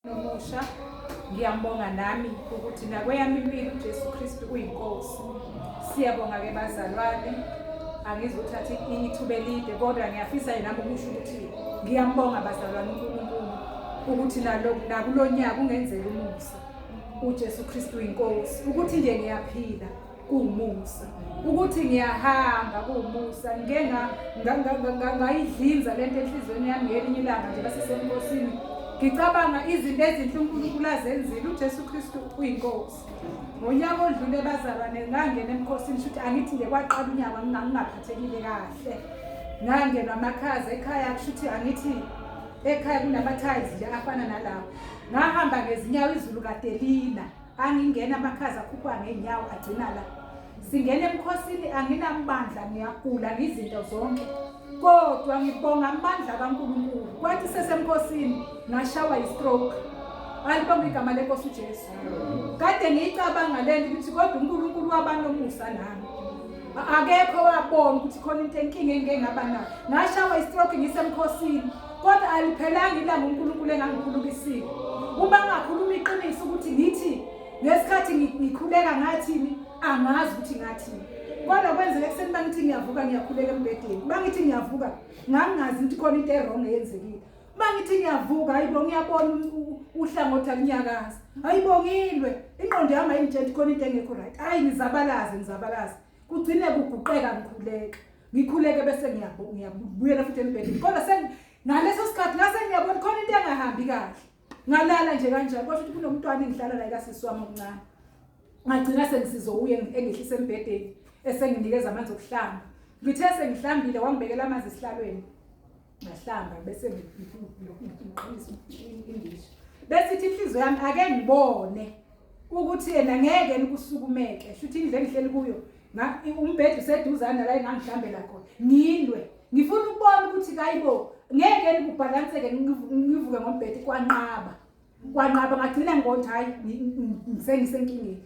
Nomusha ngiyambonga nami ukuthi nakweyami impilo uJesu Kristu uyinkosi. Siyabonga ke bazalwane, angizothatha ithuba elide kodwa ngiyafisa nami ukusho ukuthi ngiyambonga bazalwane uNkulunkulu ukuthi nakulonyaka ungenzela umusa. uJesu Kristu uyinkosi, ukuthi nje ngiyaphila kuwumusa, ukuthi ngiyahamba kuwumusa. Ngayidlinza lento enhlizweni yami ngelinye ilanga nje basesenkosini ngicabanga izinto ezinhle uNkulunkulu azenzile. uJesu Kristu uyinkosi. Ngonyaka odlule bazalwane ngangena emkhosini futhi angithi nje kwaqala unyaka ngingaphathekile kahle. Ngangenwa amakhaza ekhaya kushuthi angithi ekhaya kunamathayizi nje afana nalawo. Ngahamba ngezinyawo izulu kaDelina, angingena amakhaza akhupha ngenyawo agcina la. Singena emkhosini anginamandla, ngiyagula ngizinto zonke. Kodwa ngibonga amandla kaNkulunkulu. Kwathi sesemkhosini ngashawa istroke. Alibonga igama lenkosi uJesu. Kade ngicabanga lento ukuthi kodwa uNkulunkulu wabanomusa nami. Akekho wabona ukuthi khona into enkinga engengaba nayo. Ngashawa istroke ngisemkhosini. Kodwa aliphelanga ilanga uNkulunkulu engangikhulukisile. Uma ngakhuluma iqiniso ukuthi ngithi ngesikhathi ngikhuleka ngathini angazi ukuthi ngathini. Kodwa kwenzeka ekseni bangithi ngiyavuka ngiyakhuleka embedeni. Bangithi ngiyavuka ngangazi ukuthi khona into errong eyenzekile. Bangithi ngiyavuka hayibo ngiyabona uhlangothi akunyakaza. Hayibongilwe ingqondo yami ayingitshela ukuthi khona into engekho right. Hayi ngizabalaza. Kugcine kuguqeka ngikhuleke bese ngiyabuyela futhi embedeni. Kodwa ngaleso sikhathi ngase ngiyabona khona into engahambi kahle. Ngalala nje kanjalo kodwa ukuthi kunomntwana engihlala la kasisi wami omncane. Ngagcina sengisizobuye engihlise embedeni esenginikeza amanzi okuhlamba. Ngithe sengihlambile wangibekela amanzi esihlalweni. Ngahlamba bese ngiqhisa indisho. Bese ithi inhliziyo yami ake ngibone ukuthi yena ngeke nikusukumeke. Futhi indle engihleli kuyo umbhedi useduzana la engangihlambela khona. Ngilwe. Ngifuna ukubona ukuthi kayibo ngeke nikubhalanseke ngivuke ngombhedi kwanqaba ngagcina ngithi hayi ngisengisenkingeni.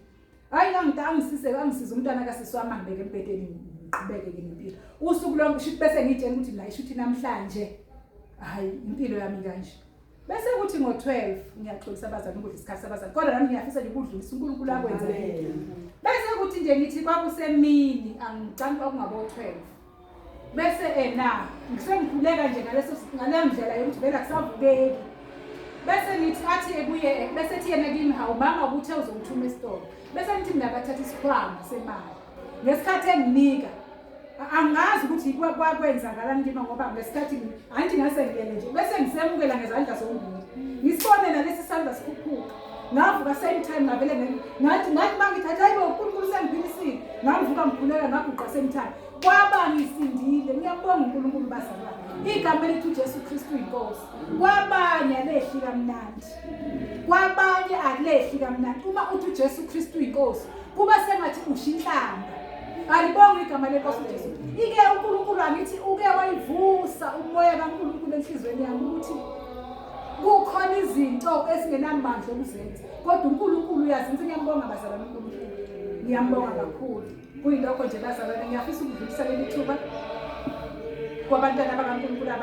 Hayi ngangisize umntwana kasisi wami angibeke embhedeni ngiqhubeke ke nempilo. Usuku lonke shithi bese ngitshela ukuthi la ishuthi namhlanje hayi impilo yami kanje. Bese kuthi ngo12 ngiyaxolisa abazali ukuthi isikhathi sabazali kodwa nami ngiyafisa nje ukudlulisa uNkulunkulu akwenzele. Bese kuthi nje ngithi kwakusemini angicanga kungabo12. Bese ngisengikhuleka nje ngale ndlela yokuthi vela kusavukeki. Bese ngithi athi ebuye bese thi yena kimi hawu mama ukuthi uzongithuma esitolo. Bese ngithi mina bathatha isikhwama semali. Ngesikhathi enginika angazi ukuthi kwakwenzakalani kimi ngoba ngesikhathi angithi ngase ngiyele nje. Bese ngisemukela ngezandla zombili. Ngisibone nalesi sandla sikhuphuka. Ngavuka same time ngavele ngathi mangithatha hayibo uNkulunkulu sengiphilisile. Ngavuka ngikhuleka ngaguqa same time. Kwaba ngisindile. Ngiyabonga uNkulunkulu bazalwane. Igama elithi uJesu Kristu inkosi. Kwabanye alehli kamnandi. Kwabanye alehli kamnandi. Uma uthi uJesu Kristu inkosi, kuba sengathi ushinhlamba. Alibonga igama lenkosi uJesu. Ike uNkulunkulu angithi uke wayivusa umoya kaNkulunkulu enhlizweni yami ukuthi kukhona izinto esingenamandla okuzenza. Kodwa uNkulunkulu uyazenza. Ngiyambonga bazalwane uNkulunkulu. Ngiyambonga kakhulu. Kuyilokho nje bazalwane ngiyafisa ukudlulisa leli thuba kwabantwana bakaNkulunkulu.